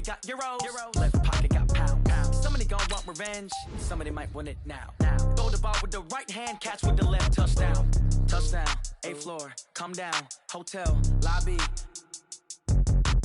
got euros. Left pocket got pound. Somebody gon' want revenge. Somebody might want it now. Throw the ball with the right hand, catch with the left. Touchdown. Touchdown. 8th floor. Come down. Hotel. Lobby.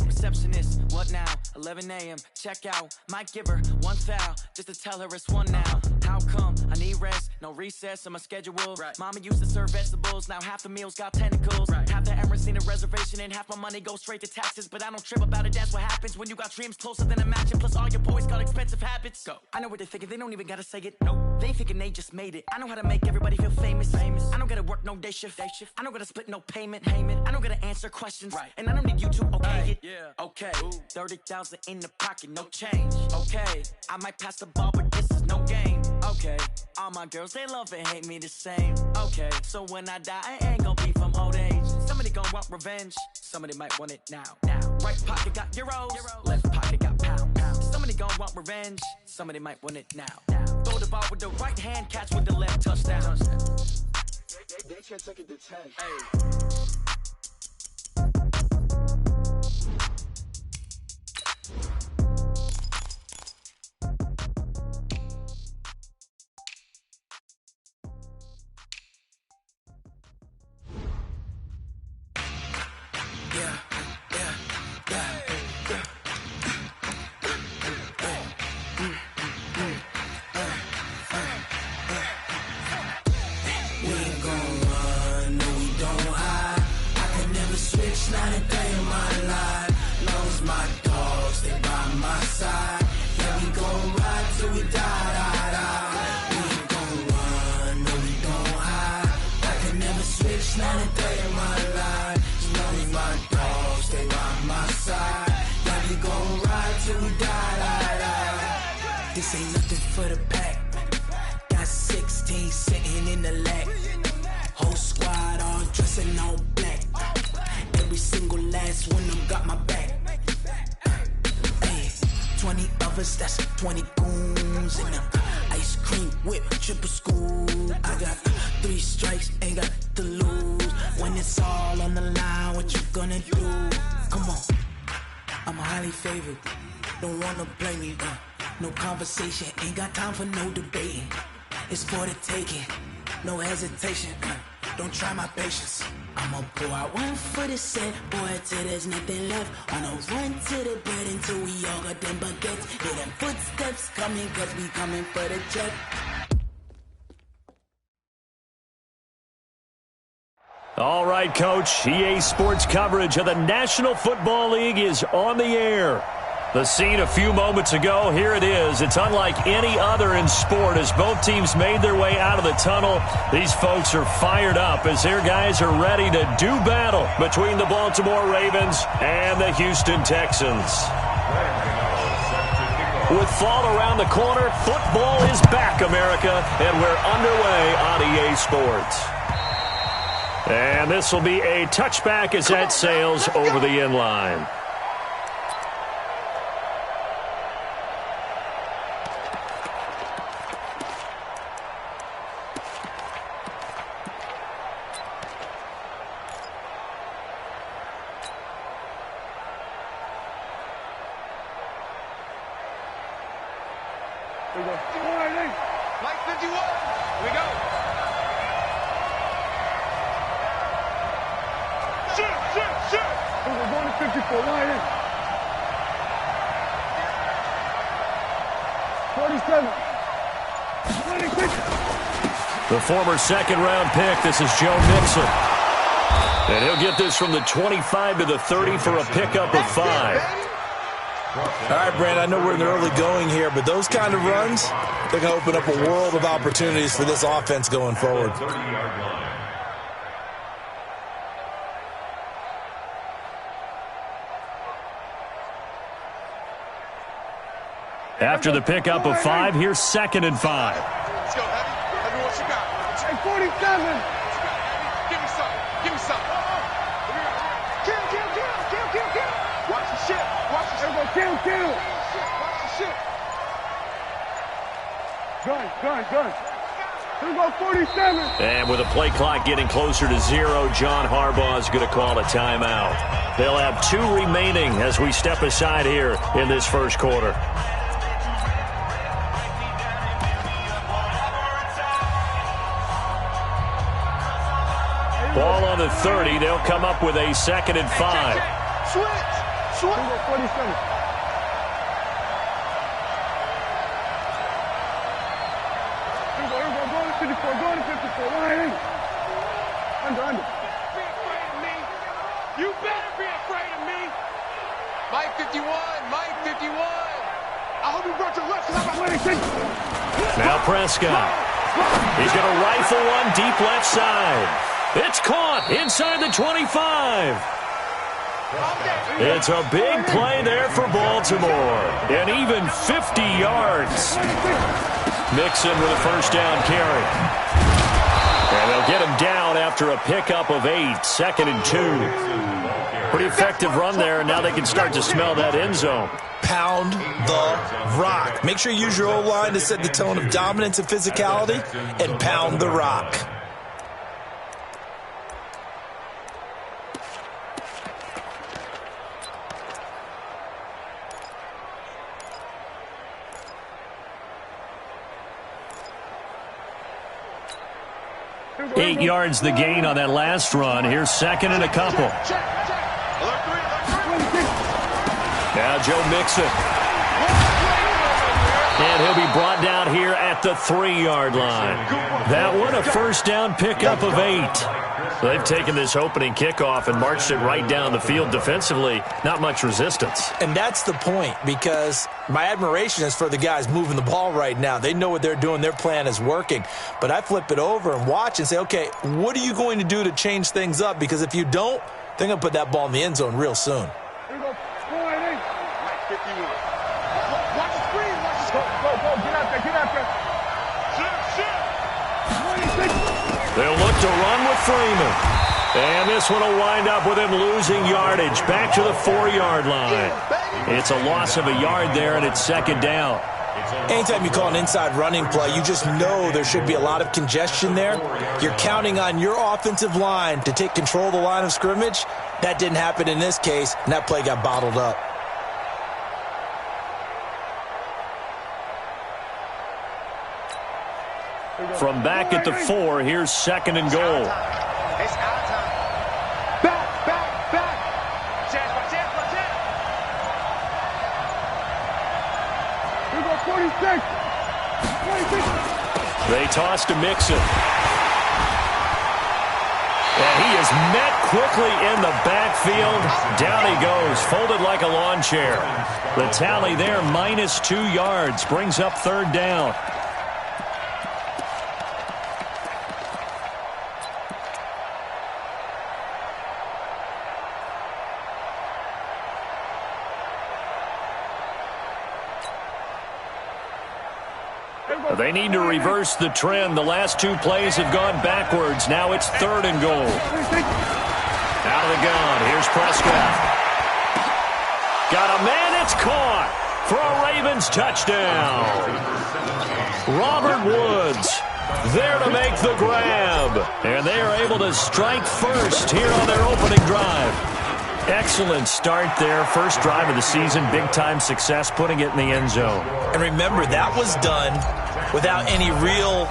Receptionist, what now? 11 a.m. Check out. Might give her one foul just to tell her it's one now. How come? I need rest, no recess in my schedule. Right. Mama used to serve vegetables, now half the meals got tentacles. Right. Half the Emirates seen a reservation and half my money goes straight to taxes. But I don't trip about it, that's what happens when you got dreams closer than a match. And plus all your boys got expensive habits. Go. I know what they're thinking, they don't even gotta say it. Nope. They thinking they just made it. I know how to make everybody feel famous. I don't gotta work no day shift. I don't gotta split no payment. I don't gotta answer questions. Right. And I don't need you to okay it. Yeah. Okay, 30,000 in the pocket, no change. Okay, I might pass the ball, but this is no game. Okay, all my girls, they love and hate me the same. Okay, so when I die, I ain't gon' be from old age. Somebody gon' want revenge, somebody might want it now. Right pocket got euros, left pocket got pound. Somebody gon' want revenge, somebody might want it now. Throw the ball with the right hand, catch with the left. Touchdown. They can't take it to 10. Hey. Not a day in my life, long as my dogs, they by my side. Yeah, we gon' ride till we die. We ain't gon' run, no we don't hide. I can never switch, not a day in my life, as long as my dogs, they by my side. Yeah, we gon' ride till we die. This ain't nothing for the pack. Got 16 sitting in the lag. Whole squad all dressing all black. Every single last one of them got my back. Hey, 20 of us, that's 20 goons in them. Ice cream whip, triple scoop. I got 3 strikes, ain't got to lose. When it's all on the line, what you gonna do? Come on, I'm highly favored. Don't wanna blame me, no conversation, ain't got time for no debating. It's for the taking, no hesitation. Don't try my patience. I'ma pour out one for the set, boy, till there's nothing left. On a run to the bread until we all got them baguettes. Hear them footsteps coming, cause we coming for the jet. All right, Coach. EA Sports coverage of the National Football League is on the air. The scene a few moments ago, here it is. It's unlike any other in sport as both teams made their way out of the tunnel. These folks are fired up as their guys are ready to do battle between the Baltimore Ravens and the Houston Texans. With fall around the corner, football is back, America, and we're underway on EA Sports. And this will be a touchback as that sails over the end line. Here we go. Like 51. Here we go. Shoot. We're going to 54. Line in. 47. 26. The former second-round pick, this is Joe Mixon. And he'll get this from the 25 to the 30 for a pickup of 5. All right, Brand, I know we're in the early going here, but those kind of runs, they're going to open up a world of opportunities for this offense going forward. After the pickup of 5, here's 2nd and 5. Let's go, Heavy. Heavy, what you got? Hey, 47. Give me some. Kill. Watch the shit. Kill. Watch the shit. Gun. Here we go, 47. And with the play clock getting closer to 0, John Harbaugh is going to call a timeout. They'll have 2 remaining as we step aside here in this first quarter. Ball on the 30. They'll come up with a 2nd and 5. Switch. Here we go, 47. Go to 54, right? Under. Be afraid of me. You better be afraid of me. Mike 51. I hope you brought your left side. Now Prescott. He's going to rifle one deep left side. It's caught inside the 25. It's a big play there for Baltimore. And even 50 yards. Mixon with a first down carry. And they'll get him down after a pickup of 8, 2nd and 2. Pretty effective run there, and now they can start to smell that end zone. Pound the rock. Make sure you use your O-line to set the tone of dominance and physicality, and pound the rock. Eight yards the gain on that last run. Here's 2nd and a couple. Now Joe Mixon. And he'll be brought down here at the 3-yard line. That one a first down pickup of 8. They've taken this opening kickoff and marched it right down the field defensively. Not much resistance. And that's the point, because my admiration is for the guys moving the ball right now. They know what they're doing. Their plan is working. But I flip it over and watch and say, okay, what are you going to do to change things up? Because if you don't, they're going to put that ball in the end zone real soon. Here we go, 4-8. 51. Watch the screen. Go. Get out there. They'll look to run with Freeman. And this one will wind up with him losing yardage back to the 4-yard line. It's a loss of a yard there, and it's 2nd down. Anytime you call an inside running play, you just know there should be a lot of congestion there. You're counting on your offensive line to take control of the line of scrimmage. That didn't happen in this case, and that play got bottled up. From back at the 4, here's 2nd and goal. It's our time. Back. Chance. Here we go, 46. They toss to Mixon. And he is met quickly in the backfield. Down he goes, folded like a lawn chair. The tally there, -2 yards, brings up 3rd down. They need to reverse the trend. The last 2 plays have gone backwards. Now it's 3rd and goal. Out of the gun. Here's Prescott. Got a man. It's caught for a Ravens touchdown. Robert Woods there to make the grab. And they are able to strike first here on their opening drive. Excellent start there. First drive of the season. Big-time success putting it in the end zone. And remember, that was done without any real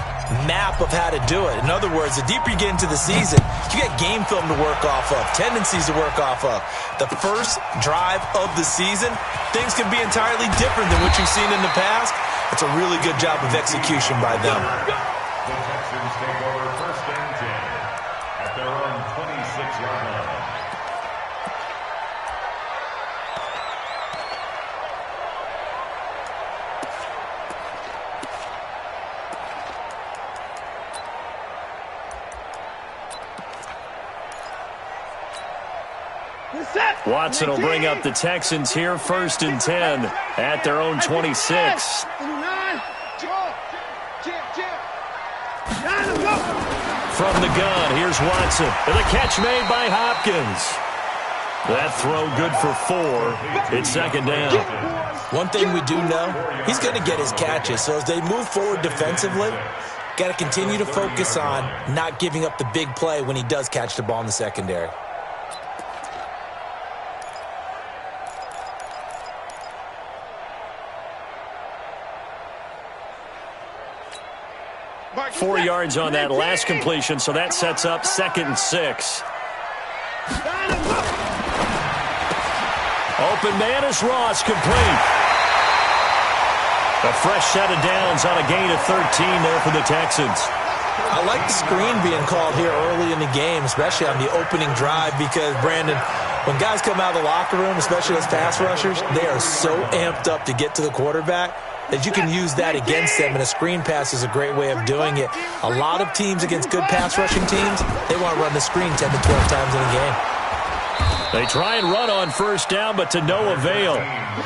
map of how to do it. In other words, the deeper you get into the season, you got game film to work off of, tendencies to work off of. The first drive of the season, things can be entirely different than what you've seen in the past. It's a really good job of execution by them. The Texans take over 1st and 10 at their own 26-yard line. Watson will bring up the Texans here, 1st and 10 at their own 26. From the gun, here's Watson. And the catch made by Hopkins. That throw good for 4. It's 2nd down. One thing we do know, he's going to get his catches. So as they move forward defensively, Got to continue to focus on not giving up the big play when he does catch the ball in the secondary. Mark, 4 yards on that last completion, so that sets up 2nd and 6. Open man is Ross, complete. A fresh set of downs on a gain of 13 there for the Texans. I like the screen being called here early in the game, especially on the opening drive, because, Brandon, when guys come out of the locker room, especially those pass rushers, they are so amped up to get to the quarterback that you can use that against them, and a screen pass is a great way of doing it. A lot of teams against good pass rushing teams, they want to run the screen 10 to 12 times in a game. They try and run on first down, but to no avail.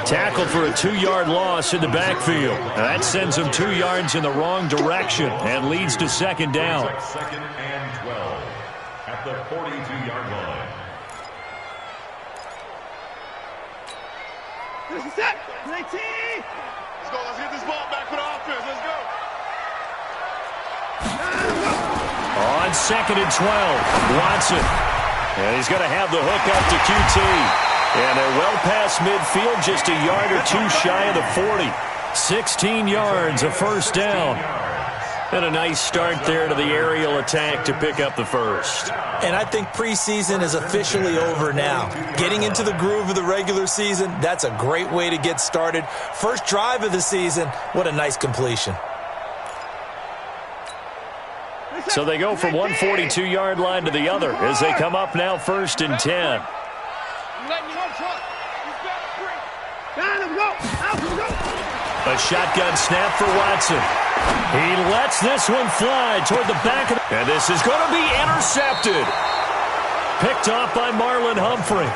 Tackled for a 2-yard loss in the backfield. That sends them 2 yards in the wrong direction and leads to 2nd down. 2nd and 12 at the 42-yard line. This is set. Let's go. Let's get this ball back for the offense. Let's go. On 2nd and 12, Watson. And he's going to have the hook up to QT. And they're well past midfield, just a yard or two shy of the 40. 16 yards, a first down. And a nice start there to the aerial attack to pick up the first. And I think preseason is officially over now. Getting into the groove of the regular season, that's a great way to get started. First drive of the season, what a nice completion. So they go from one 42-yard line to the other as they come up now 1st and 10. A shotgun snap for Watson. He lets this one fly toward the back of the... And this is going to be intercepted. Picked off by Marlon Humphrey.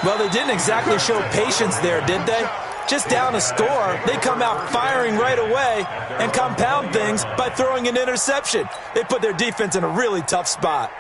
Well, they didn't exactly show patience there, did they? Just down a score, they come out firing right away and compound things by throwing an interception. They put their defense in a really tough spot.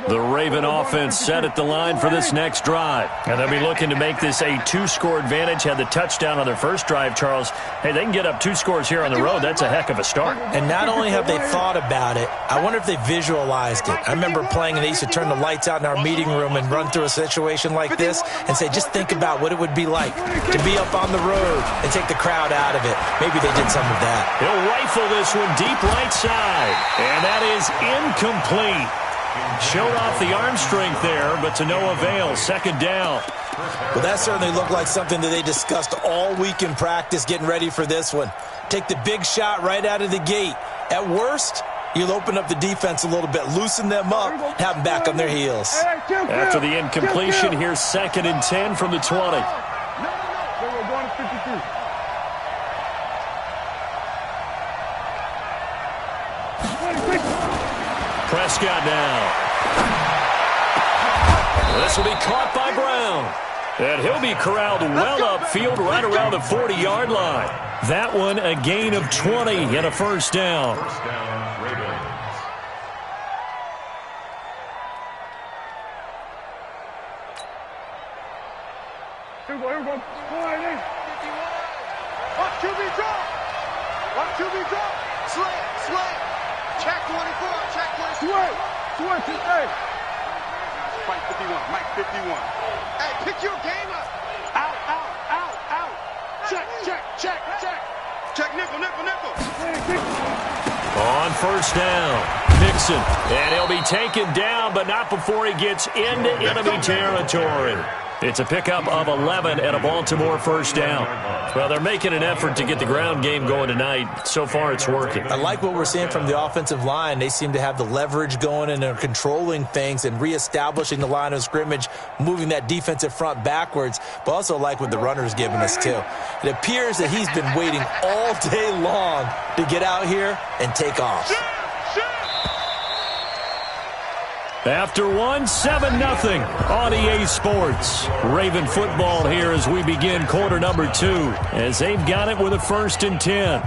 The Raven offense set at the line for this next drive. And they'll be looking to make this a 2-score advantage. Had the touchdown on their first drive, Charles. Hey, they can get up 2 scores here on the road. That's a heck of a start. And not only have they thought about it, I wonder if they visualized it. I remember playing, and they used to turn the lights out in our meeting room and run through a situation like this and say, just think about what it would be like to be up on the road and take the crowd out of it. Maybe they did some of that. He'll rifle this one deep right side. And that is incomplete. Showed off the arm strength there, but to no avail. 2nd down. Well, that certainly looked like something that they discussed all week in practice getting ready for this one. Take the big shot right out of the gate. At worst, you'll open up the defense a little bit, loosen them up, have them back on their heels. After the incompletion, here's 2nd and 10 from the 20. We're going to 53. Prescott now. This will be caught by Brown. And he'll be corralled well upfield right around the 40-yard line. That one a gain of 20 and a first down. First down, Ravens. Here we go. Watch QB drop. Watch QB drop. Slant. Check 24. Check 24. Switch. Hey. Mike 51. Mike 51. Hey, pick your game up. Out. Check. Check nickel. On first down, Mixon. And he'll be taken down, but not before he gets into enemy territory. It's a pickup of 11 and a Baltimore first down. Well, they're making an effort to get the ground game going tonight. So far, it's working. I like what we're seeing from the offensive line. They seem to have the leverage going, and they're controlling things and reestablishing the line of scrimmage, moving that defensive front backwards, but also like what the runner's giving us, too. It appears that he's been waiting all day long to get out here and take off. After 7-0 on EA Sports. Raven football here as we begin quarter number 2, as they've got it with a 1st and 10.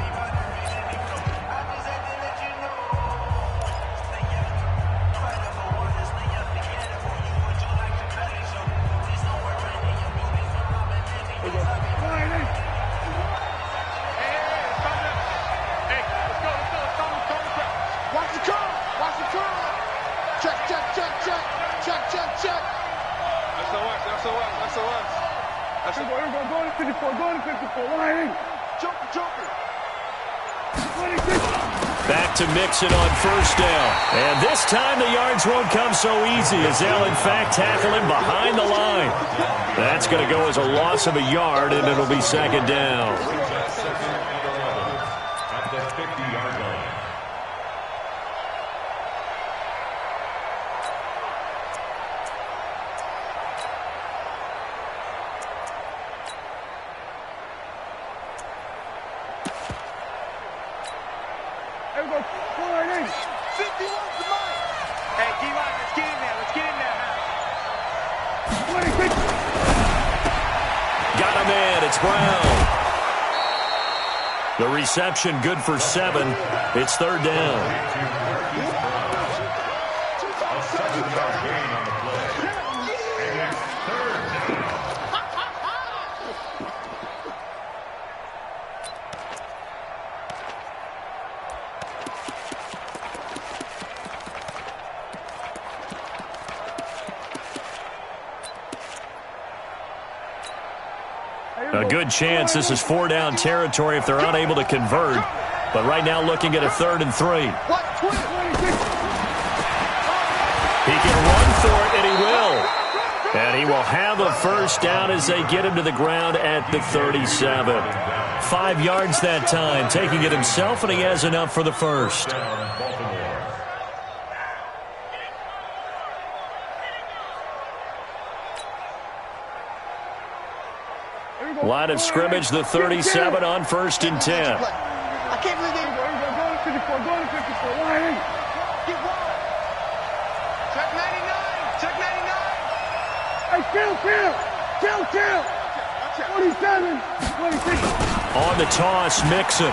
Hey, let's go. Going to 54. Going to 54. Line in. Joker. 26. Back to Mixon on first down. And this time the yards won't come so easy as they'll in fact tackle him behind the line. That's going to go as a loss of a yard, and it'll be second down. At the 50-yard line. There we go. 4-8. 51 to mine. Hey, D-line, let's get in there. Let's get in there. 26. Got him in. It's Brown. The reception good for 7. It's third down. A 7-yard gain on the play. And it's third down. A good chance this is 4-down territory if they're unable to convert. But right now looking at a 3rd and 3. He can run for it, and he will. And he will have a first down as they get him to the ground at the 37. 5 yards that time, taking it himself, and he has enough for the first. Line of scrimmage, the 37 on 1st and 10. I can't believe they go to 54. Go to 54. Line in. Get one. Check 99. Check 99. Hey, kill. 27. 26. On the toss, Mixon.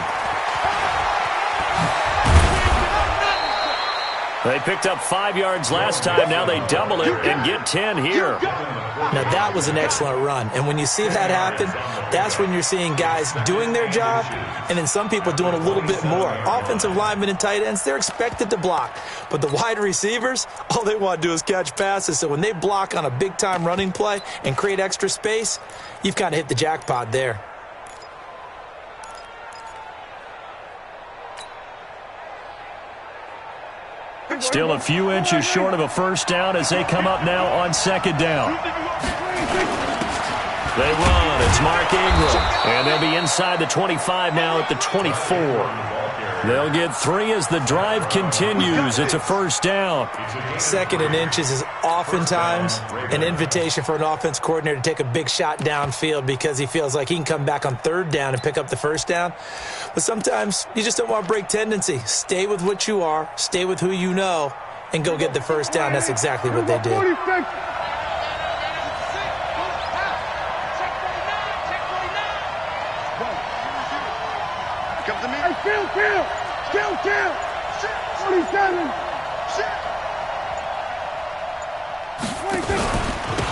They picked up 5 yards last time. Now they double it and get 10 here. Now, that was an excellent run. And when you see that happen, that's when you're seeing guys doing their job and then some people doing a little bit more. Offensive linemen and tight ends, they're expected to block. But the wide receivers, all they want to do is catch passes. So when they block on a big-time running play and create extra space, you've kind of hit the jackpot there. Still a few inches short of a first down as they come up now on 2nd down. They run. It's Mark Ingram. And they'll be inside the 25 now at the 24. They'll get 3 as the drive continues. It's a first down. 2nd and inches is oftentimes an invitation for an offense coordinator to take a big shot downfield because he feels like he can come back on 3rd down and pick up the first down. But sometimes you just don't want to break tendency. Stay with what you are, stay with who you know, and go get the first down. That's exactly what they did. Come to me. Hey, kill. 27. 26.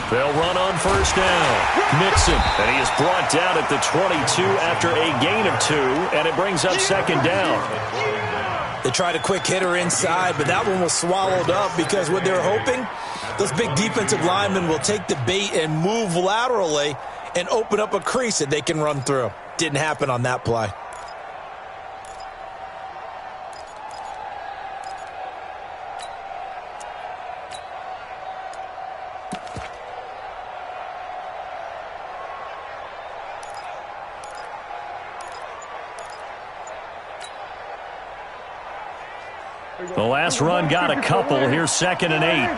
They'll run on first down. Mixon, and he is brought down at the 22 after a gain of 2, and it brings up 2nd down. They tried a quick hitter inside, but that one was swallowed up because what they're hoping, those big defensive linemen will take the bait and move laterally and open up a crease that they can run through. Didn't happen on that play. The last run got a couple. Here's 2nd and 8.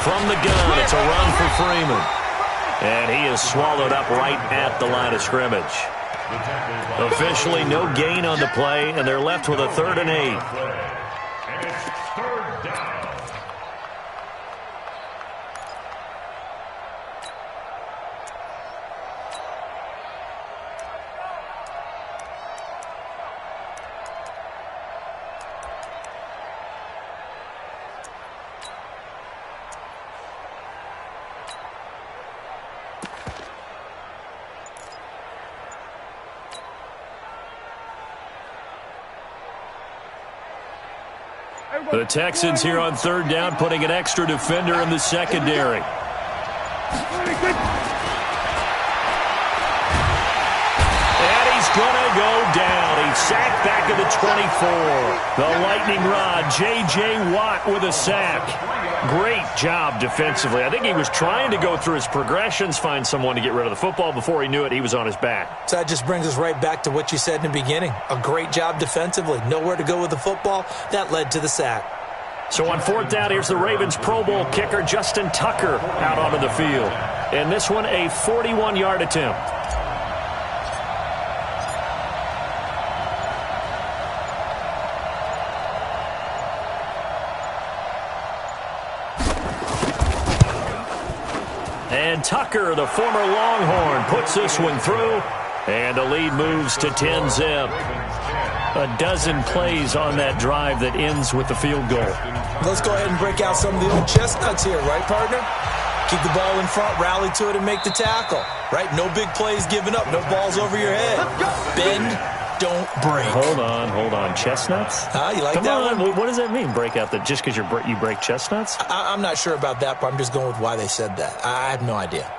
From the gun, it's a run for Freeman. And he is swallowed up right at the line of scrimmage. Officially no gain on the play, and they're left with a 3rd and 8. And it's 3rd down. The Texans here on 3rd down, putting an extra defender in the secondary. And he's going to go down. He's sacked back at the 24. The lightning rod, J.J. Watt with a sack. Great job defensively. I think he was trying to go through his progressions, find someone to get rid of the football. Before he knew it, he was on his back. So that just brings us right back to what you said in the beginning. A great job defensively. Nowhere to go with the football. That led to the sack. So on 4th down, here's the Ravens Pro Bowl kicker Justin Tucker out onto the field. And this one, a 41-yard attempt. And Tucker, the former Longhorn, puts this one through. And the lead moves to 10-zip. A dozen plays on that drive that ends with the field goal. Let's go ahead and break out some of the old chestnuts here, right, partner? Keep the ball in front, rally to it, and make the tackle, right? No big plays given up, no balls over your head. Bend, don't break. Hold on. Chestnuts? You like Come that on. one? What does that mean, break out? Just because you break chestnuts? I'm not sure about that, but I'm just going with why they said that. I have no idea.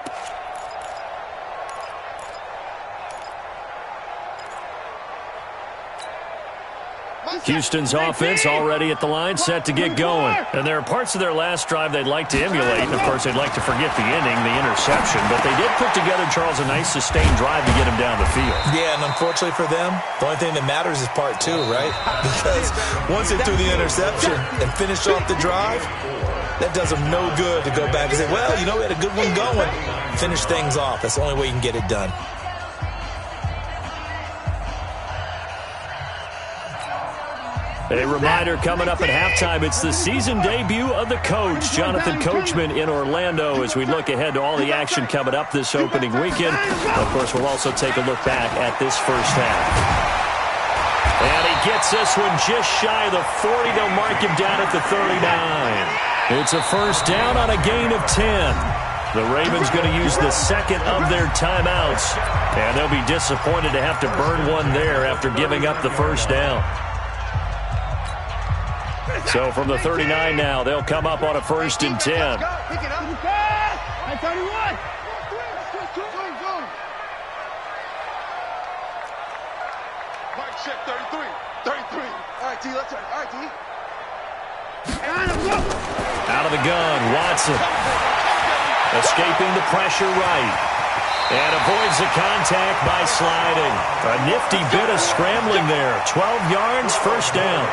Houston's offense already at the line, set to get going. And there are parts of their last drive they'd like to emulate. And, of course, they'd like to forget the inning, the interception. But they did put together, Charles, a nice sustained drive to get him down the field. Yeah, and unfortunately for them, the only thing that matters is part 2, right? Because once they threw the interception and finished off the drive, that does them no good to go back and say, well, we had a good one going. Finish things off. That's the only way you can get it done. A reminder coming up at halftime, it's the season debut of the coach, Jonathan Coachman in Orlando, as we look ahead to all the action coming up this opening weekend. Of course, we'll also take a look back at this first half. And he gets this one just shy of the 40. They'll mark him down at the 39. It's a first down on a gain of 10. The Ravens going to use the second of their timeouts, and they'll be disappointed to have to burn one there after giving up the first down. So from the 39 now, they'll come up on a 1st and 10. Mike check 33. 33. All right, T, let's turn. All right, T. Out of the gun, Watson. Escaping the pressure right. And avoids the contact by sliding. A nifty bit of scrambling there. 12 yards, first down.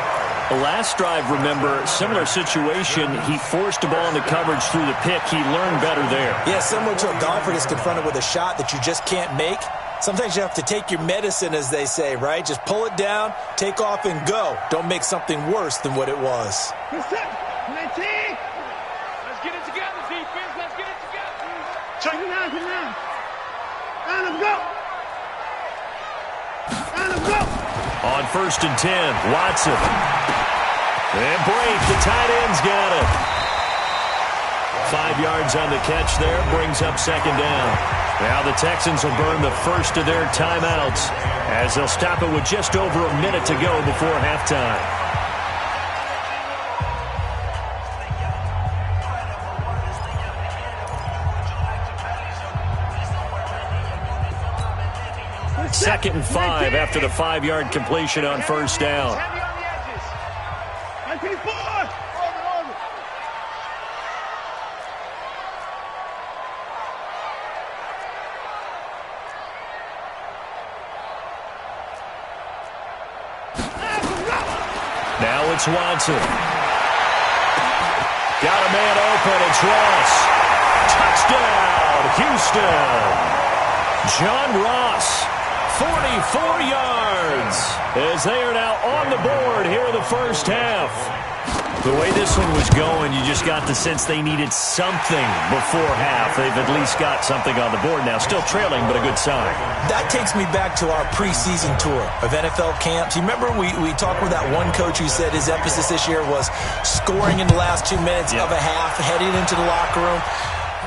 The last drive, remember, similar situation. He forced the ball in the coverage through the pick. He learned better there. Yeah, similar to a golfer that's confronted with a shot that you just can't make. Sometimes you have to take your medicine, as they say, right? Just pull it down, take off, and go. Don't make something worse than what it was. Let's get it together, defense. Let's get it together. Check it out, come on. And let's go. And let's go. On 1st and 10, Watson. And break, the tight end's got it. 5 yards on the catch there, brings up second down. Now the Texans will burn the first of their timeouts as they'll stop it with just over a minute to go before halftime. Second and 5 after the 5-yard completion on first down. Now it's Watson. Got a man open. It's Ross. Touchdown, Houston. John Ross. 44 yards as they are now on the board here in the first half. The way this one was going, you just got the sense they needed something before half. They've at least got something on the board now. Still trailing, but a good sign. That takes me back to our preseason tour of NFL camps. You remember we talked with that one coach who said his emphasis this year was scoring in the last 2 minutes of a half, heading into the locker room.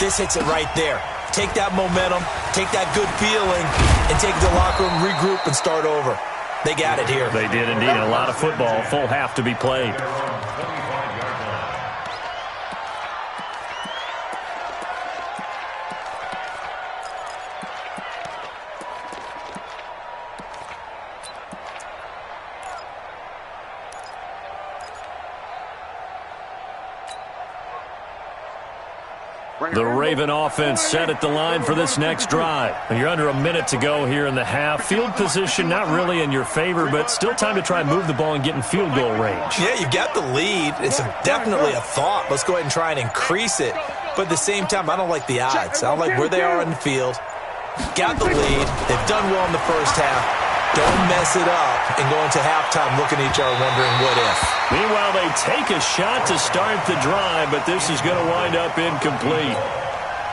This hits it right there. Take that momentum, take that good feeling, and take the locker room, regroup, and start over. They got it here. They did indeed. A lot of football, full half to be played. The Raven offense set at the line for this next drive. You're under a minute to go here in the half. Field position not really in your favor, but still time to try and move the ball and get in field goal range. Yeah, you got the lead. It's definitely a thought. Let's go ahead and try and increase it. But at the same time, I don't like the odds. I don't like where they are in the field. Got the lead. They've done well in the first half. Don't mess it up and go into halftime looking at each other wondering what if. Meanwhile, they take a shot to start the drive, but this is going to wind up incomplete.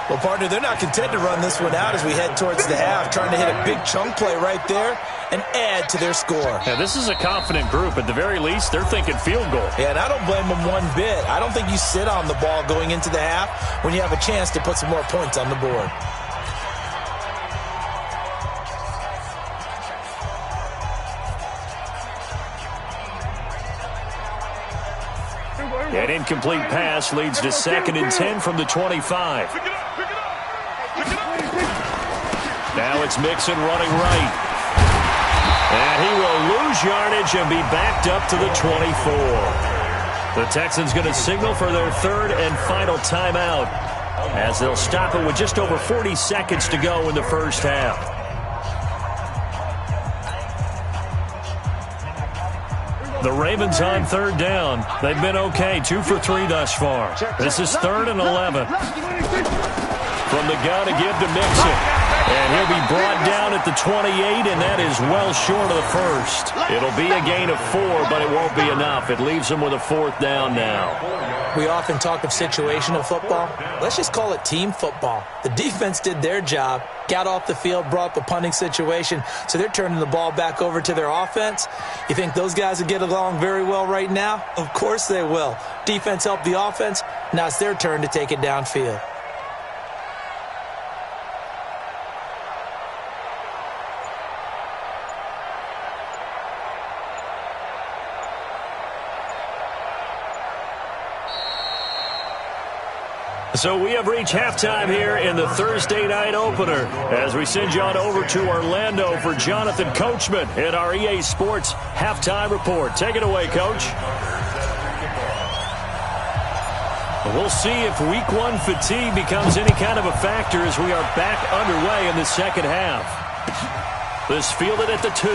Well, partner, they're not content to run this one out as we head towards the half, trying to hit a big chunk play right there and add to their score. Yeah, this is a confident group. At the very least, they're thinking field goal. Yeah, and I don't blame them one bit. I don't think you sit on the ball going into the half when you have a chance to put some more points on the board. An incomplete pass leads to 2nd and 10 from the 25. Now it's Mixon running right. And he will lose yardage and be backed up to the 24. The Texans going to signal for their 3rd and final timeout as they'll stop it with just over 40 seconds to go in the first half. The Ravens on 3rd down. They've been okay, 2 for 3 thus far. This is 3rd and 11. From the gun to give to Mixon. And he'll be brought down at the 28, and that is well short of the first. It'll be a gain of 4, but it won't be enough. It leaves them with a 4th down now. We often talk of situational football. Let's just call it team football. The defense did their job, got off the field, brought up a punting situation, so they're turning the ball back over to their offense. You think those guys will get along very well right now? Of course they will. Defense helped the offense. Now it's their turn to take it downfield. So we have reached halftime here in the Thursday night opener as we send you on over to Orlando for Jonathan Coachman in our EA Sports Halftime Report. Take it away, Coach. We'll see if Week 1 fatigue becomes any kind of a factor as we are back underway in the second half. This fielded at the 2.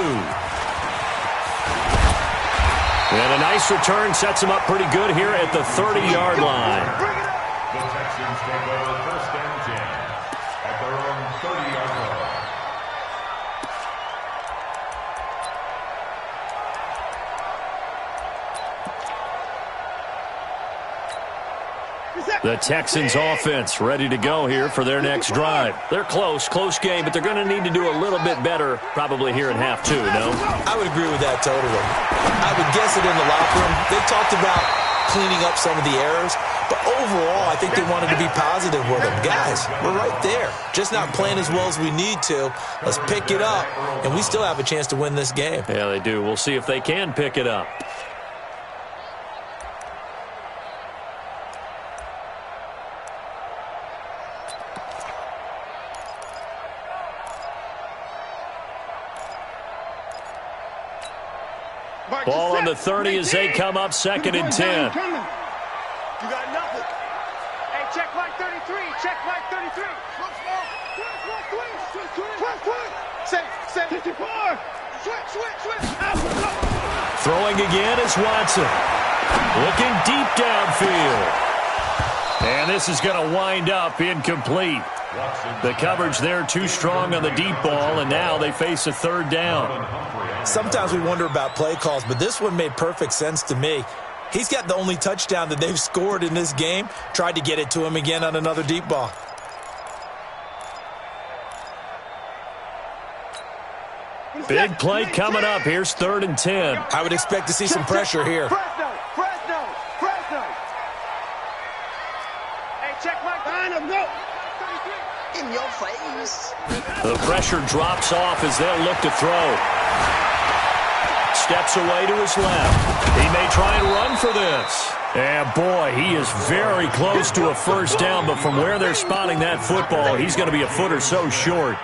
And a nice return sets him up pretty good here at the 30-yard line. The Texans take over 1st and 10 at their own 30-yard line. The Texans offense ready to go here for their next drive. They're close game, but they're going to need to do a little bit better probably here in half 2, no? I would agree with that totally. I would guess it in the locker room. They talked about cleaning up some of the errors, but overall, I think they wanted to be positive with them. Guys, we're right there. Just not playing as well as we need to. Let's pick it up, and we still have a chance to win this game. Yeah, they do. We'll see if they can pick it up. Ball on the 30 as they come up 2nd and 10. You got nothing. Hey, check like 33. Check like 33. Say 54. Switch. Throwing again is Watson. Looking deep downfield. And this is going to wind up incomplete. The coverage there too strong on the deep ball, and now they face a 3rd down. Sometimes we wonder about play calls, but this one made perfect sense to me. He's got the only touchdown that they've scored in this game. Tried to get it to him again on another deep ball. Big play coming up. Here's 3rd and 10. I would expect to see some pressure here. Fresno. Hey, check like no. In your face. The pressure drops off as they'll look to throw. Steps away to his left. He may try and run for this. And boy, he is very close to a 1st down, but from where they're spotting that football, he's going to be a foot or so short.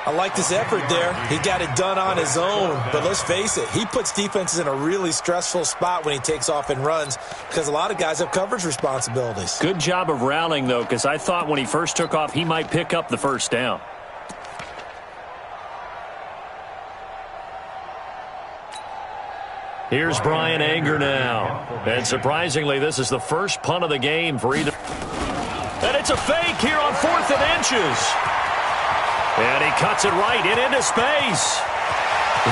I like this effort there. He got it done on his own. But let's face it, he puts defenses in a really stressful spot when he takes off and runs because a lot of guys have coverage responsibilities. Good job of rallying, though, because I thought when he first took off, he might pick up the first down. Here's Brian Anger now. And surprisingly, this is the first punt of the game for either. And it's a fake here on 4th and inches. And he cuts it right and into space.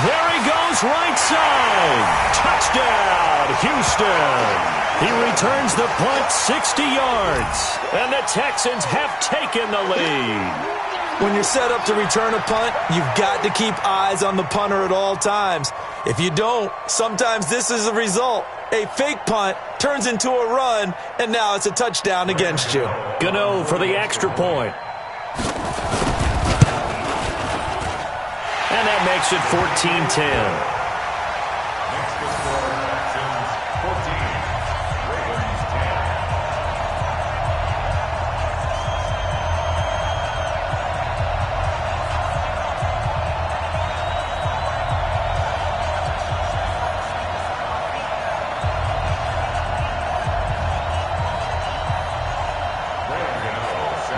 There he goes, right side. Touchdown, Houston. He returns the punt 60 yards. And the Texans have taken the lead. When you're set up to return a punt, you've got to keep eyes on the punter at all times. If you don't, sometimes this is the result. A fake punt turns into a run, and now it's a touchdown against you. Gano for the extra point. And that makes it 14-10.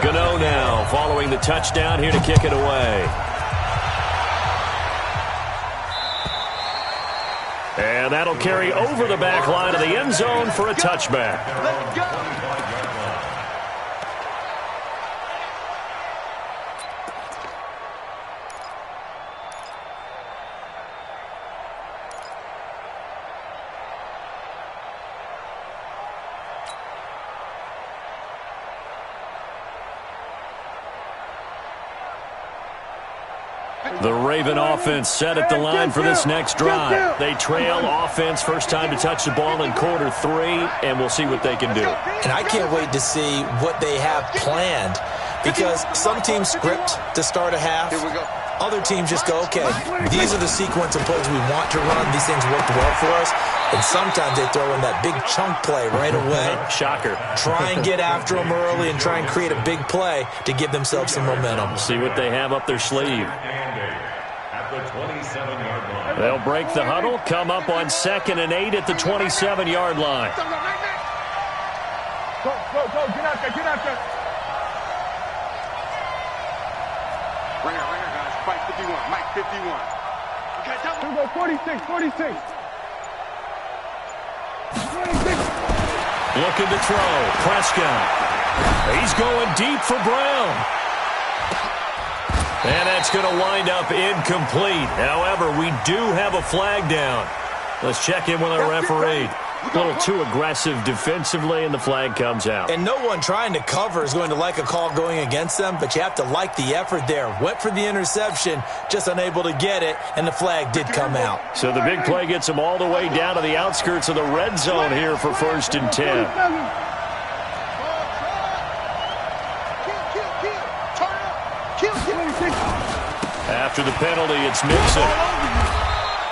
Gano now following the touchdown here to kick it away. And that'll carry over the back line of the end zone for a touchback. Let's go. The Raven offense set at the line for this next drive. They trail offense first time to touch the ball in quarter 3, and we'll see what they can do. And I can't wait to see what they have planned because some teams script to start a half. Here we go. Other teams just go, okay, these are the sequence of plays we want to run. These things worked well for us. And sometimes they throw in that big chunk play right away. Shocker. Try and get after them early and try and create a big play to give themselves some momentum. See what they have up their sleeve. At the 27-yard line. They'll break the huddle, come up on 2nd and 8 at the 27-yard line. Go, get out there, get out there. Right here, guys. Mike 51, Mike 51. Okay, here we go, 46. Looking to throw. Prescott. He's going deep for Brown. And that's going to wind up incomplete. However, we do have a flag down. Let's check in with our referee. A little too aggressive defensively, and the flag comes out. And no one trying to cover is going to like a call going against them, but you have to like the effort there. Went for the interception, just unable to get it, and the flag did come out. So the big play gets them all the way down to the outskirts of the red zone here for 1st and 10. After the penalty, it's Mixon.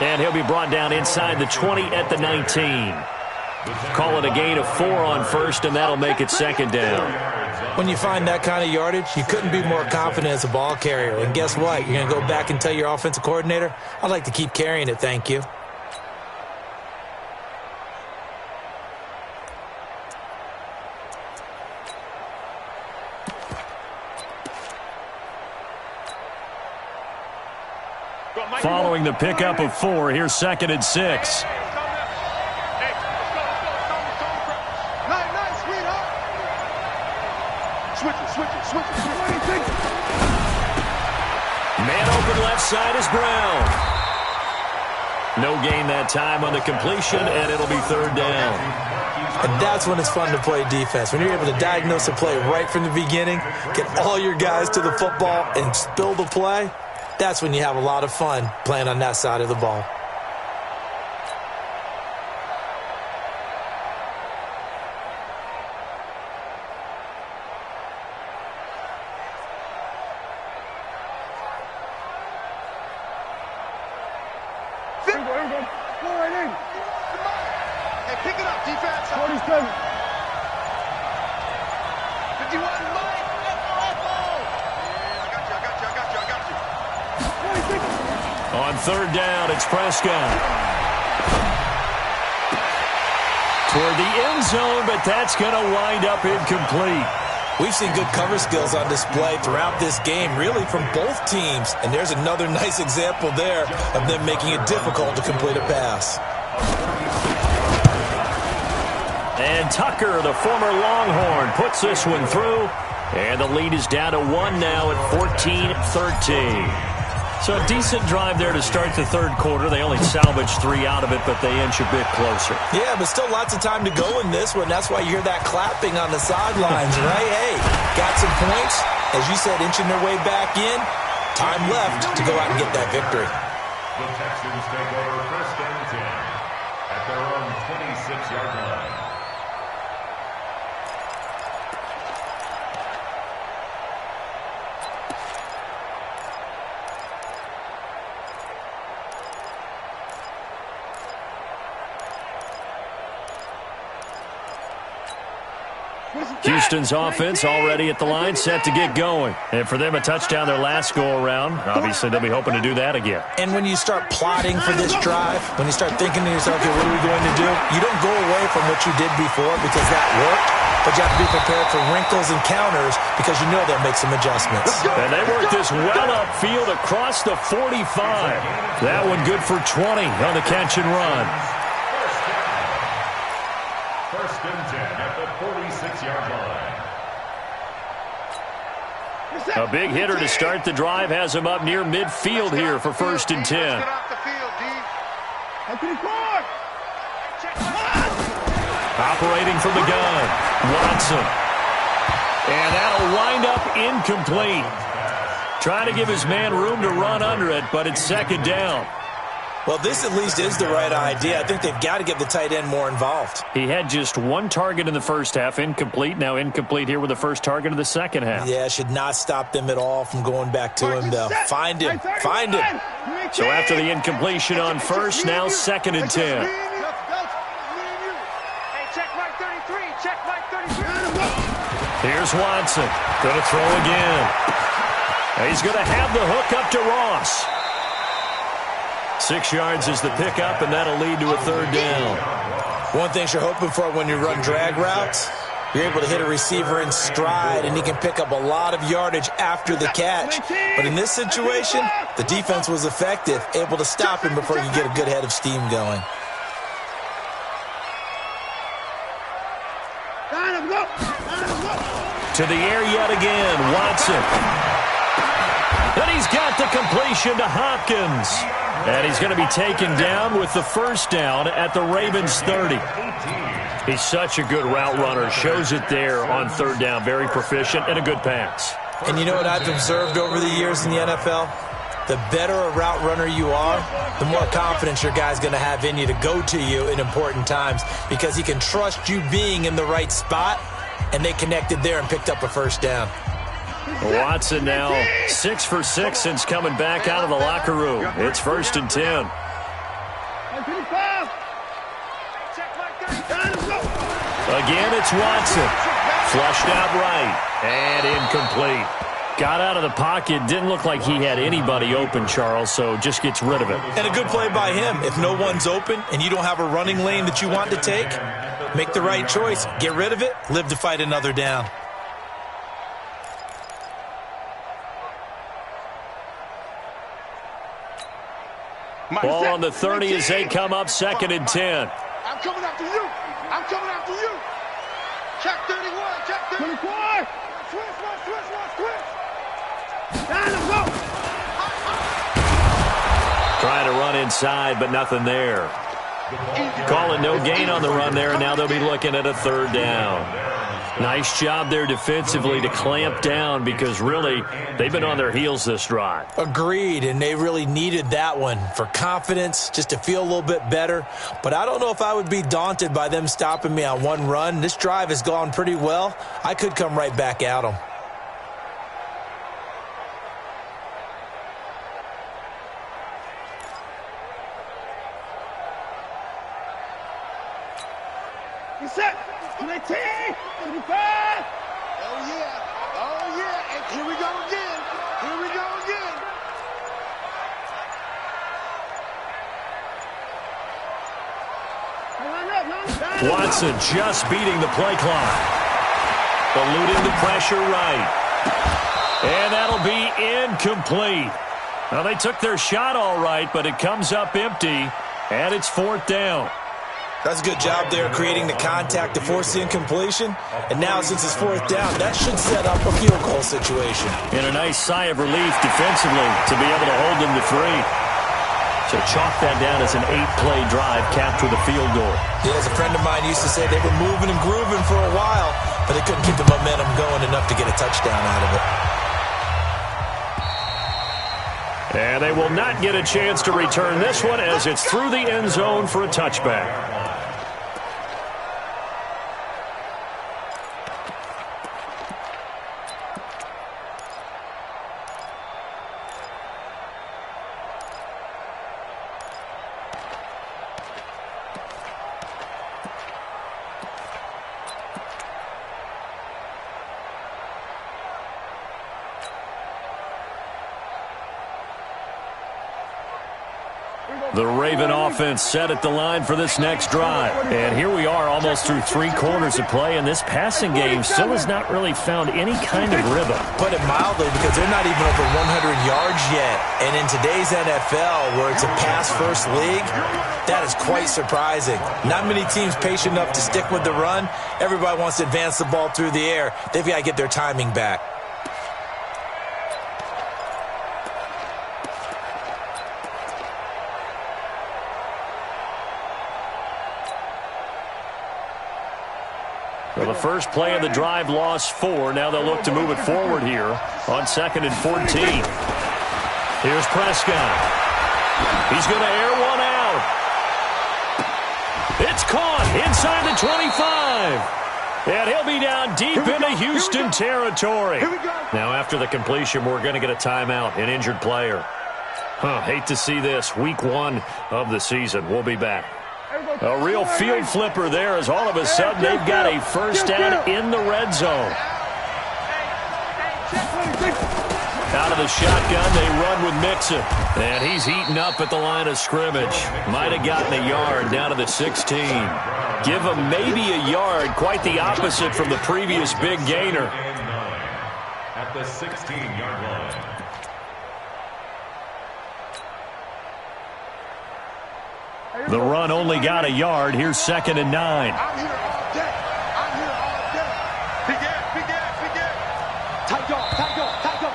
And he'll be brought down inside the 20 at the 19. Call it a gain of 4 on 1st, and that'll make it 2nd down. When you find that kind of yardage, you couldn't be more confident as a ball carrier. And guess what? You're going to go back and tell your offensive coordinator, I'd like to keep carrying it, thank you. Following the pickup of 4, here's 2nd and 6. Switch. Man open left side is Brown. No gain that time on the completion, and it'll be 3rd down. And that's when it's fun to play defense. When you're able to diagnose a play right from the beginning, get all your guys to the football, and spill the play, that's when you have a lot of fun playing on that side of the ball. Here we go. Go right in. Hey, pick it up, defense. 47. 51, Mike. I got you. On third down, it's Prescott. Toward the end zone, but that's going to wind up incomplete. We've seen good cover skills on display throughout this game, really from both teams. And there's another nice example there of them making it difficult to complete a pass. And Tucker, the former Longhorn, puts this one through. And the lead is down to 1 now at 14-13. So a decent drive there to start the third quarter. They only salvaged 3 out of it, but they inch a bit closer. Yeah, but still lots of time to go in this one. That's why you hear that clapping on the sidelines, right? Hey, got some points. As you said, inching their way back in. Time left to go out and get that victory. The Texans take over first and 10 at their own 26-yard line. Houston's offense already at the line, set to get going. And for them, a touchdown their last go-around. Obviously, they'll be hoping to do that again. And when you start plotting for this drive, when you start thinking to yourself, okay, what are we going to do? You don't go away from what you did before because that worked, but you have to be prepared for wrinkles and counters because you know they'll make some adjustments. And they work this well upfield across the 45. That one good for 20 on the catch and run. First and 10 at the 46-yard line. A big hitter to start the drive has him up near midfield here for first and 10. Get off the field, D. Operating from the gun, Watson. And that'll wind up incomplete. Trying to give his man room to run under it, but it's second down. Well, this at least is the right idea. I think they've got to get the tight end more involved. He had just 1 target in the first half, incomplete. Now incomplete here with the first target of the second half. Yeah, should not stop them at all from going back to him, though. Find him. Find him. So after the incompletion on first, now second and 10. Here's Watson. Going to throw again. He's going to have the hook up to Ross. 6 yards is the pickup, and that'll lead to a third down. One thing you're hoping for when you run drag routes, you're able to hit a receiver in stride, and he can pick up a lot of yardage after the catch. But in this situation, the defense was effective, able to stop him before you get a good head of steam going. To the air yet again, Watson. And he's got the completion to Hopkins. And he's going to be taken down with the first down at the Ravens 30. He's such a good route runner. Shows it there on third down. Very proficient and a good pass. And you know what I've observed over the years in the NFL? The better a route runner you are, the more confidence your guy's going to have in you to go to you in important times because he can trust you being in the right spot, and they connected there and picked up a first down. Watson now 6 for 6 since coming back out of the locker room. It's first and 10. Again, it's Watson. Flushed out right and incomplete. Got out of the pocket. Didn't look like he had anybody open, Charles, so just gets rid of it. And a good play by him. If no one's open and you don't have a running lane that you want to take, make the right choice. Get rid of it. Live to fight another down. Ball on the 30 as they come up second and 10. I'm coming after you. I'm coming after you. Check 31. Check 31. Switch. Trying to run inside, but nothing there. Calling no gain on the run there, and now they'll be looking at a third down. Nice job there defensively to clamp down because really they've been on their heels this drive. Agreed, and they really needed that one for confidence, just to feel a little bit better. But I don't know if I would be daunted by them stopping me on one run. This drive has gone pretty well. I could come right back at them. Set. 19. 25. Oh, yeah. And here we go again. Watson just beating the play clock. Eluding the pressure right. And that'll be incomplete. Well, they took their shot all right, but it comes up empty, and it's 4th down. That's a good job there creating the contact to force the incompletion. And now since it's 4th down, that should set up a field goal situation. And a nice sigh of relief defensively to be able to hold them to 3. So chalk that down as an 8-play drive capped with a field goal. Yeah, as a friend of mine used to say, they were moving and grooving for a while, but they couldn't keep the momentum going enough to get a touchdown out of it. And they will not get a chance to return this one as it's through the end zone for a touchback. The Raven offense set at the line for this next drive. And here we are almost through 3 quarters of play, and this passing game still has not really found any kind of rhythm. Put it mildly, because they're not even over 100 yards yet. And in today's NFL, where it's a pass-first league, that is quite surprising. Not many teams patient enough to stick with the run. Everybody wants to advance the ball through the air. They've got to get their timing back. Well, the first play of the drive lost 4. Now they'll look to move it forward here on 2nd and 14. Here's Prescott. He's going to air one out. It's caught inside the 25. And he'll be down deep into Houston territory. Now after the completion, we're going to get a timeout, an injured player. Hate to see this. Week 1 of the season. We'll be back. A real field flipper there as all of a sudden they've got a first down in the red zone. Out of the shotgun, they run with Mixon. And he's heating up at the line of scrimmage. Might have gotten a yard down to the 16. Give him maybe a yard, quite the opposite from the previous big gainer. At the 16-yard line. The run only got a yard. Here's 2nd and 9. I'm here all day. I'm here all day. Big ass, big ass, big ass. Tight dog, tight dog, tight dog.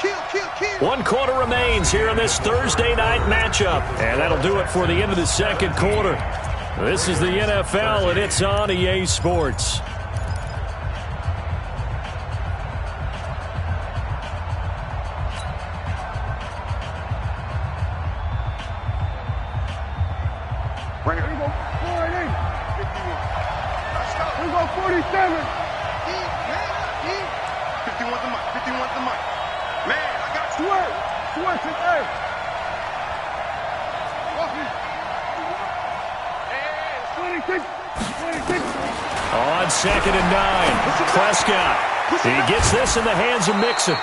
Kill, kill, kill. 1 quarter remains here in this Thursday night matchup. And that'll do it for the end of the 2nd quarter. This is the NFL, and it's on EA Sports. Right here. Here we go. 48. 51. Let's go. Here we go. 47. 51's the mic. 51's the mic. Man, I got you. Swear. Hey. Hey, 26. 26. On 2nd and 9. Prescott. He gets this in the hands of Mixon.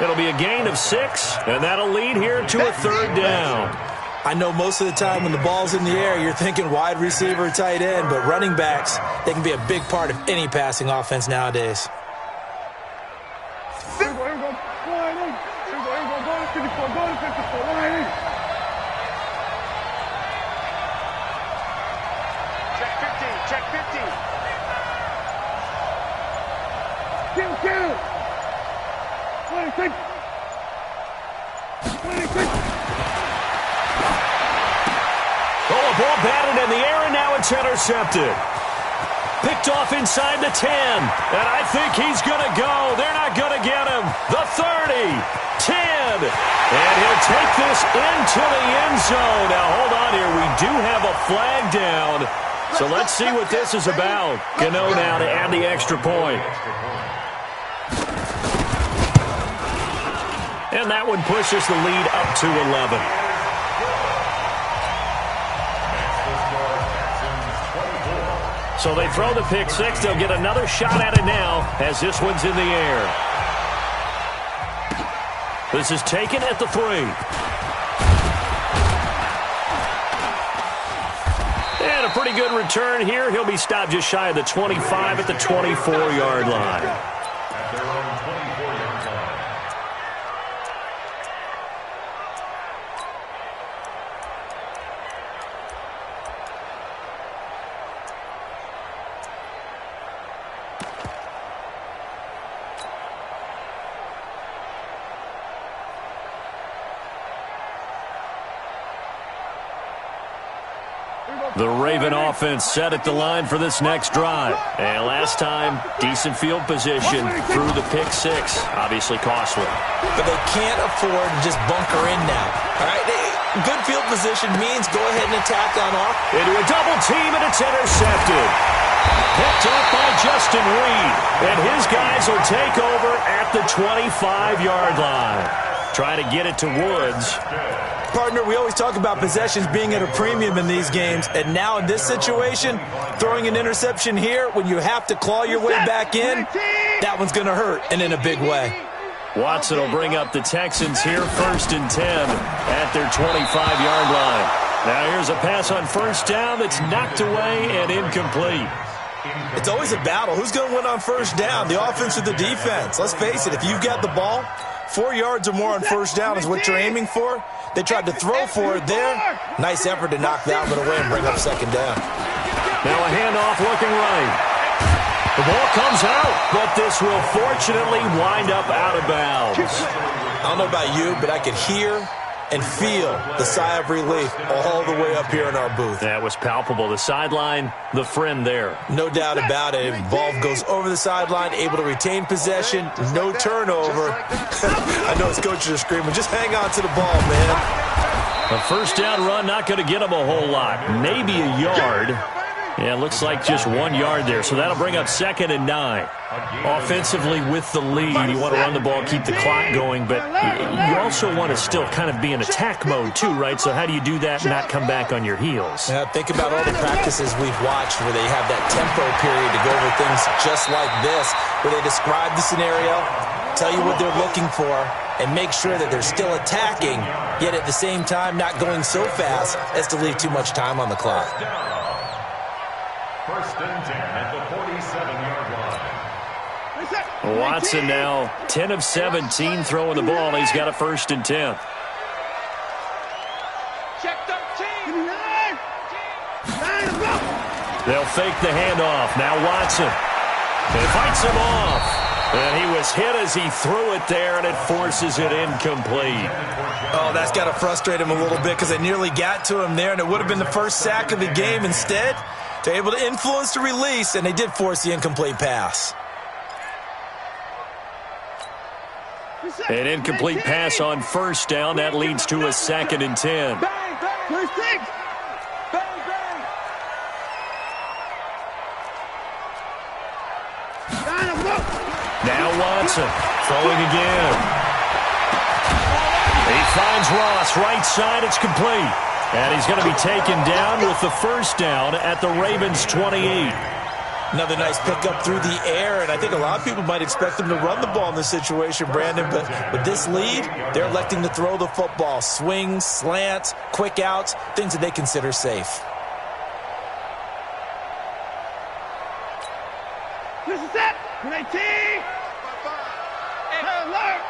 It'll be a gain of 6, and that'll lead here to a 3rd down. I know most of the time when the ball's in the air, you're thinking wide receiver, tight end, but running backs, they can be a big part of any passing offense nowadays. Here we go. Go to 54. Go to 54. Check 15. Kill. 26. 26. Ball batted in the air, and now it's intercepted. Picked off inside the 10, and I think he's going to go. They're not going to get him. The 30, 10, and he'll take this into the end zone. Now, hold on here. We do have a flag down, so let's see what this is about. Gano now to add the extra point. And that one pushes the lead up to 11. So they throw the pick 6. They'll get another shot at it now as this one's in the air. This is taken at the 3. And a pretty good return here. He'll be stopped just shy of the 25 at the 24-yard line. At their own 24-yard line. The Raven offense set at the line for this next drive. And last time, decent field position through the pick six. Obviously costly. But they can't afford to just bunker in now. All right, good field position means go ahead and attack on off. Into a double team, and it's intercepted. Picked up by Justin Reed. And his guys will take over at the 25-yard line. Try to get it to Woods. Partner, we always talk about possessions being at a premium in these games, and now in this situation, throwing an interception here when you have to claw your way back in, that one's going to hurt, and in a big way. Watson will bring up the Texans here, 1st and 10 at their 25-yard line. Now here's a pass on first down that's knocked away and incomplete. It's always a battle. Who's going to win on first down, the offense or the defense? Let's face it, if you've got the ball, 4 yards or more on first down is what you're aiming for. They tried to throw for it there. Nice effort to knock that one away and bring up second down. Now a handoff looking right. The ball comes out, but this will fortunately wind up out of bounds. I don't know about you, but I could hear and feel the sigh of relief all the way up here in our booth. That was palpable. The sideline, the friend there. No doubt about it. Ball goes over the sideline, able to retain possession, no turnover. I know his coaches are screaming, just hang on to the ball, man. A first down run, not going to get him a whole lot. Maybe a yard. Yeah, it looks like just 1 yard there. So that'll bring up 2nd and 9. Offensively with the lead, you want to run the ball, keep the clock going, but you also want to still kind of be in attack mode too, right? So how do you do that and not come back on your heels? Yeah, think about all the practices we've watched where they have that tempo period to go over things just like this, where they describe the scenario, tell you what they're looking for, and make sure that they're still attacking, yet at the same time not going so fast as to leave too much time on the clock. 1st and 10 at the 47-yard line. Watson now 10 of 17 throwing the ball. He's got a 1st and 10. They'll fake the handoff. Now Watson. He fights him off. And he was hit as he threw it there, and it forces it incomplete. Oh, that's got to frustrate him a little bit because it nearly got to him there, and it would have been the first sack of the game. Instead, they're able to influence the release, and they did force the incomplete pass. An incomplete pass on first down. That leads to a 2nd and 10. Now Watson throwing again. He finds Ross right side. It's complete. And he's going to be taken down with the first down at the Ravens' 28. Another nice pickup through the air, and I think a lot of people might expect them to run the ball in this situation, Brandon, but with this lead, they're electing to throw the football. Swings, slants, quick outs, things that they consider safe. This is it. Great team. Alert.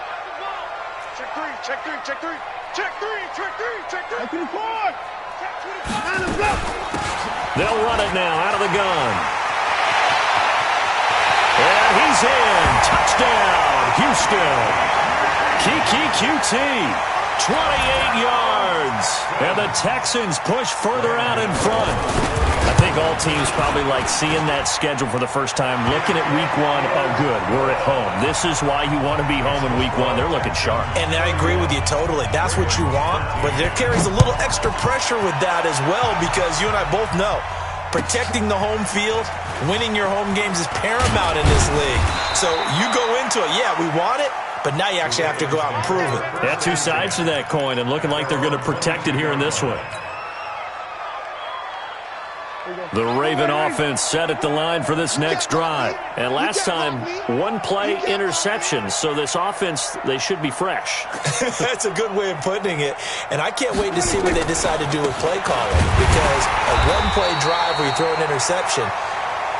Check three. Check three. Check three. Check three. Check three. Check three. Check 24. Check 25. They'll run it now out of the gun. And he's in. Touchdown, Houston. Kiki QT, 28 yards. And the Texans push further out in front. I think all teams probably like seeing that schedule for the first time, looking at week 1. Oh, good, we're at home. This is why you want to be home in week 1. They're looking sharp. And I agree with you totally. That's what you want. But there carries a little extra pressure with that as well, because you and I both know protecting the home field, winning your home games is paramount in this league. So you go into it, yeah, we want it, but now you actually have to go out and prove it. Yeah, two sides to that coin, and looking like they're going to protect it here in this one. The Raven offense set at the line for this next drive. And last time, one-play interception. So this offense, they should be fresh. That's a good way of putting it. And I can't wait to see what they decide to do with play calling. Because a one-play drive where you throw an interception,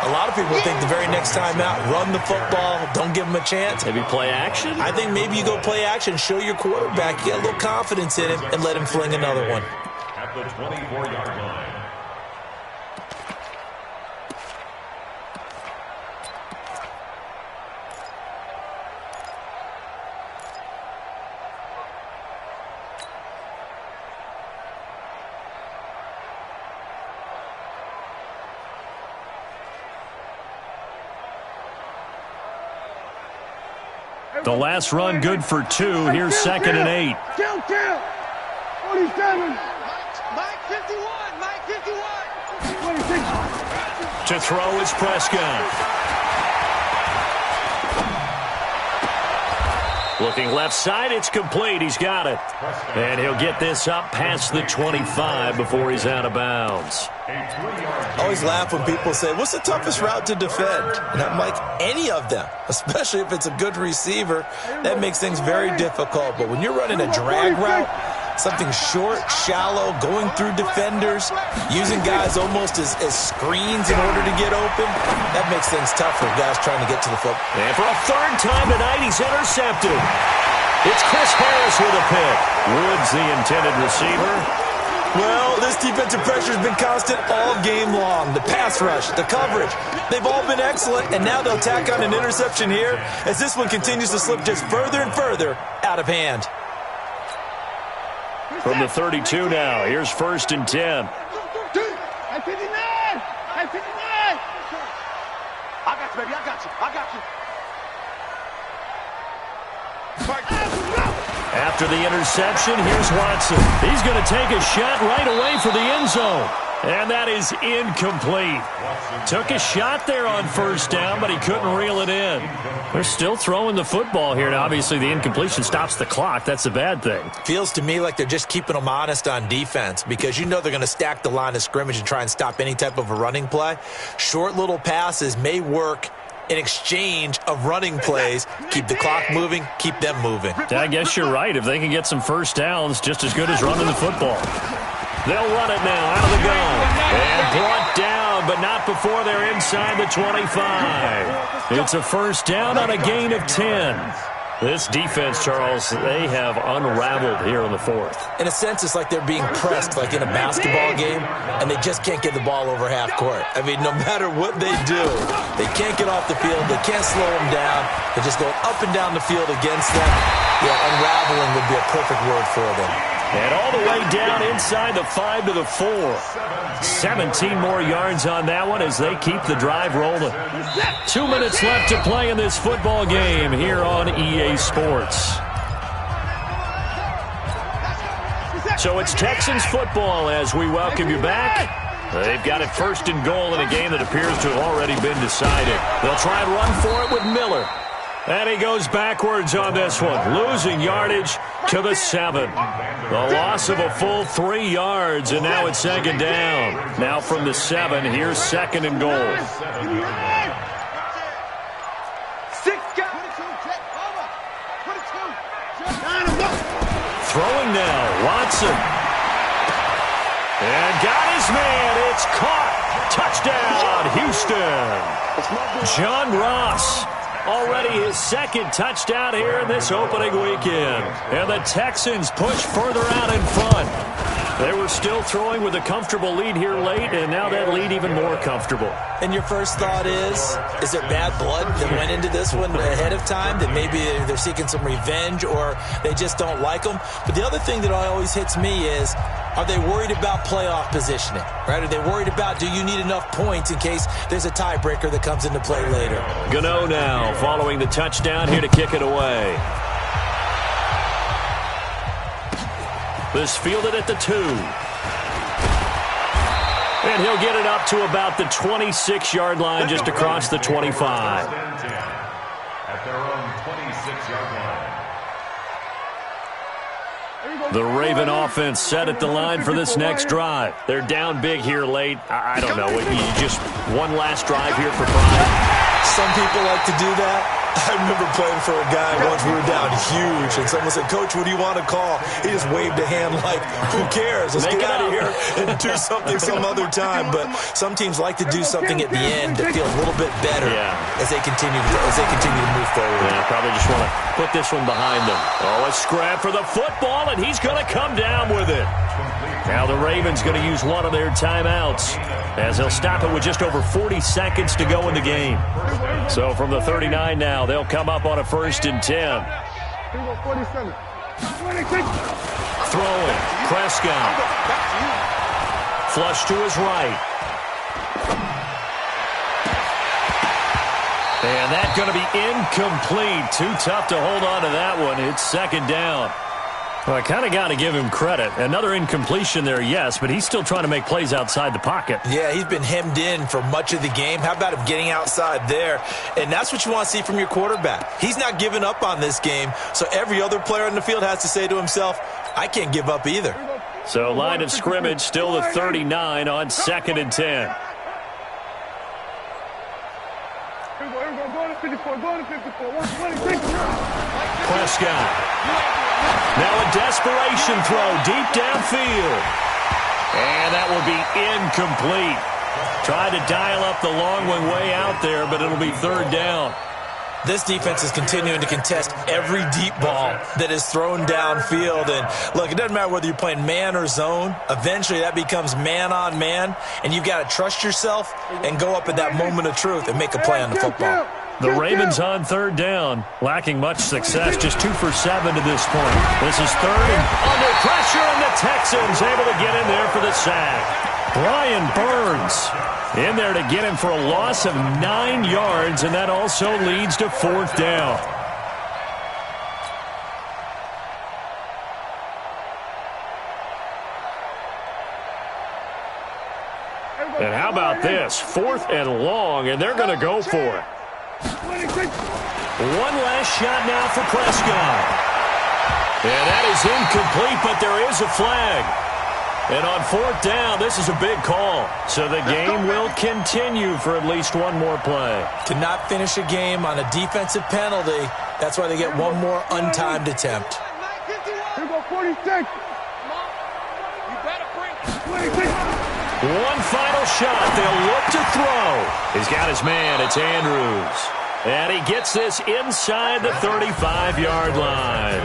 a lot of people think the very next time out, run the football, don't give them a chance. Maybe play action? I think maybe you go play action, show your quarterback, get a little confidence in him, and let him fling another one. At the 24-yard line. The last run good for 2. Here's 2nd and 8. Kill. 47. Mike 51. Mike 51. 26. To throw is Prescott. Looking left side, it's complete. He's got it. And he'll get this up past the 25 before he's out of bounds. I always laugh when people say, what's the toughest route to defend? And I'm like, any of them, especially if it's a good receiver. That makes things very difficult. But when you're running a drag route, something short, shallow, going through defenders, using guys almost as screens in order to get open, that makes things tough for guys trying to get to the football. And for a third time tonight, he's intercepted. It's Chris Harris with a pick. Woods the intended receiver. Well, this defensive pressure has been constant all game long. The pass rush, the coverage, they've all been excellent, and now they'll tack on an interception here as this one continues to slip just further and further out of hand. From the 32 now, here's 1st and 10. I 59. I 59. I got you, baby. I got you. After the interception, here's Watson. He's going to take a shot right away for the end zone. And that is incomplete. Took a shot there on 1st down, but he couldn't reel it in. They're still throwing the football here, and obviously the incompletion stops the clock. That's a bad thing. Feels to me like they're just keeping them honest on defense because you know they're going to stack the line of scrimmage and try and stop any type of a running play. Short little passes may work in exchange of running plays. Keep the clock moving, keep them moving. I guess you're right. If they can get some 1st downs, just as good as running the football. They'll run it now out of the gun. And brought down, but not before they're inside the 25. It's a 1st down on a gain of 10. This defense, Charles, they have unraveled here in the 4th. In a sense, it's like they're being pressed like in a basketball game, and they just can't get the ball over half court. I mean, no matter what they do, they can't get off the field. They can't slow them down. They're just going up and down the field against them. Yeah, unraveling would be a perfect word for them. And all the way down inside the 5 to the 4. 17 more yards on that one as they keep the drive rolling. 2 minutes left to play in this football game here on EA Sports. So it's Texans football as we welcome you back. They've got it 1st and goal in a game that appears to have already been decided. They'll try and run for it with Miller. And he goes backwards on this one, losing yardage to the 7. The loss of a full 3 yards, and now it's 2nd down. Now from the 7, here's 2nd and goal. Throwing now, Watson. And got his man. It's caught. Touchdown, Houston. John Ross. Already his 2nd touchdown here in this opening weekend. And the Texans push further out in front. They were still throwing with a comfortable lead here late, and now that lead even more comfortable. And your first thought is there bad blood that went into this one ahead of time, that maybe they're seeking some revenge or they just don't like them? But the other thing that always hits me is, are they worried about playoff positioning, right? Are they worried about, do you need enough points in case there's a tiebreaker that comes into play later? Gano now following the touchdown here to kick it away. This fielded at the 2. And he'll get it up to about the 26-yard line, just across the 25. At their own 26-yard line. The Raven offense set at the line for this next drive. They're down big here late. I don't know. Just one last drive here for pride. Some people like to do that. I remember playing for a guy once. We were down huge, and someone said, "Coach, what do you want to call?" He just waved a hand like, "Who cares? Let's get out of here and do something some other time." But some teams like to do something at the end to feel a little bit better as they continue to move forward. Yeah, probably just want to put this one behind them. Oh, a scrap for the football, and he's going to come down with it. Now the Ravens going to use one of their timeouts as they'll stop it with just over 40 seconds to go in the game. So from the 39 now, they'll come up on a 1st and 10. Throwing. Prescott. Flush to his right. And that's going to be incomplete. Too tough to hold on to that one. It's 2nd down. Well, I kind of got to give him credit. Another incompletion there, yes, but he's still trying to make plays outside the pocket. Yeah, he's been hemmed in for much of the game. How about him getting outside there? And that's what you want to see from your quarterback. He's not giving up on this game, so every other player in the field has to say to himself, I can't give up either. So line of scrimmage still the 39 on 2nd and 10. Prescott. Now a desperation throw deep downfield. And that will be incomplete. Tried to dial up the long one way out there, but it'll be 3rd down. This defense is continuing to contest every deep ball that is thrown downfield. And, look, it doesn't matter whether you're playing man or zone. Eventually, that becomes man-on-man, and you've got to trust yourself and go up at that moment of truth and make a play on the football. The Ravens on 3rd down, lacking much success, just 2 for 7 to this point. This is 3rd and under pressure, and the Texans able to get in there for the sack. Brian Burns in there to get him for a loss of 9 yards, and that also leads to 4th down. And how about this? 4th and long, and they're going to go for it. One last shot now for Prescott. And that is incomplete, but there is a flag. And on 4th down, this is a big call. So the game will continue for at least one more play. To not finish a game on a defensive penalty, that's why they get one more untimed attempt. Here go 46. One final shot. They'll look to throw. He's got his man. It's Andrews. And he gets this inside the 35-yard line.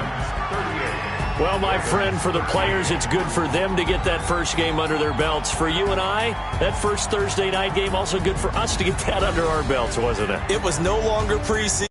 Well, my friend, for the players, it's good for them to get that first game under their belts. For you and I, that first Thursday night game, also good for us to get that under our belts, wasn't it? It was no longer preseason.